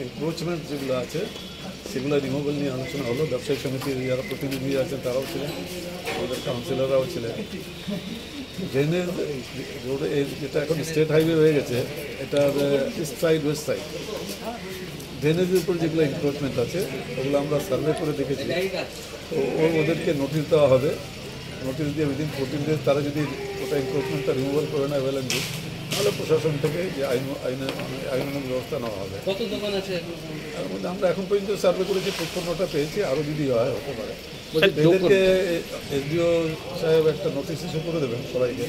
Encroachment যেগুলো আছে সেগুলো রিমুভাল নিয়ে আলোচনা হলো। ব্যবসায়ী সমিতির যারা প্রতিনিধি আছেন তারাও ছিলেন, আমাদের কাউন্সিলররাও ছিলেন। ড্রেনের রোডে যেটা এখন স্টেট হাইওয়ে হয়ে গেছে, এটার ইস্ট সাইড ওয়েস্ট সাইড ড্রেনেজের উপর যেগুলো এনক্রোচমেন্ট আছে ওগুলো আমরা সার্ভে করে দেখেছি। তো ওদেরকে নোটিশ দেওয়া হবে। নোটিশ দিয়ে উইদিন 14 days তারা যদি ওটা এনক্রোচমেন্টটা রিমুভাল করে না অ্যাভেলেবল, তাহলে প্রশাসন থেকে যে আইনানুগ ব্যবস্থা নেওয়া হবে। কত দোকান আছে তার মধ্যে আমরা এখন পর্যন্ত সার্ভে করেছি 55টা পেয়েছি, আরও যদি হয় হতে পারে। এদেরকে এসডিও সাহেব একটা নোটিশ ইস্যু করে দেবেন সবাইকে।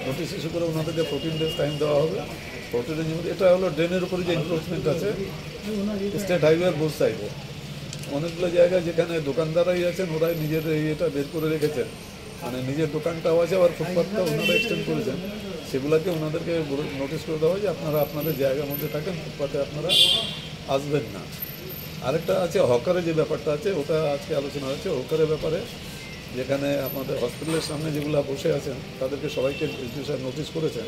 নোটিশ ইস্যু করে ওনাদেরকে 14 days টাইম দেওয়া হবে। 14 days মধ্যে এটা হলো ড্রেনের উপরে যে এনক্রোচমেন্ট আছে স্টেট হাইওয়ের বোথ সাইডে অনেকগুলো জায়গায় যেখানে দোকানদারাই আছেন ওরাই নিজের এটা বের করে রেখেছেন, মানে নিজের দোকানটাও আছে আবার ফুটপাথটা ওনারা এক্সটেন্ড করেছেন। সেগুলোকে ওনাদেরকে নোটিশ করে দেওয়া হয় যে আপনারা আপনাদের জায়গার মধ্যে থাকেন, ফুটপাথে আপনারা আসবেন না। আরেকটা আছে হকারের যে ব্যাপারটা আছে, ওটা আজকে আলোচনা হয়েছে। হকারের ব্যাপারে যেখানে আমাদের হসপিটালের সামনে যেগুলো বসে আছেন তাদেরকে সবাইকে নোটিশ করেছেন।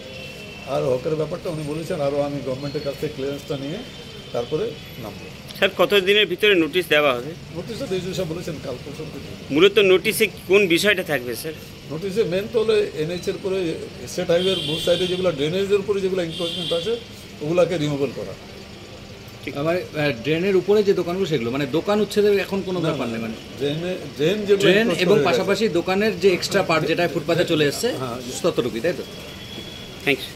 আর হকারের ব্যাপারটা উনি বলেছেন আরও আমি গভর্নমেন্টের কাছ থেকে ক্লিয়ারেন্সটা নিয়ে তারপরে নামবো। স্যার কত দিনের ভিতরে নোটিশ দেওয়া হবে? নোটিশটা ডিসি সাহেব বলেছেন কাল পরশু। মূলত নোটিশে কোন বিষয়টা থাকবে স্যার? নোটিশে মেন তো হলো এনএইচের উপরে স্টেট হাইওয়ের বোথ সাইডে যেগুলো ড্রেনেজের উপরে যেগুলো এনক্রোচমেন্ট আছে ওগুলোকে রিমুভাল করা। আমার ড্রেনের উপরে যে দোকানগুলো সেগুলো মানে দোকান উচ্ছেদের এখন কোনো ব্যাপার নেই, মানে ড্রেন এবং পাশাপাশি দোকানের যে এক্সট্রা পার্ট যেটা ফুটপাথে চলে এসছে ততটুকুই, তাই তো? থ্যাংকস।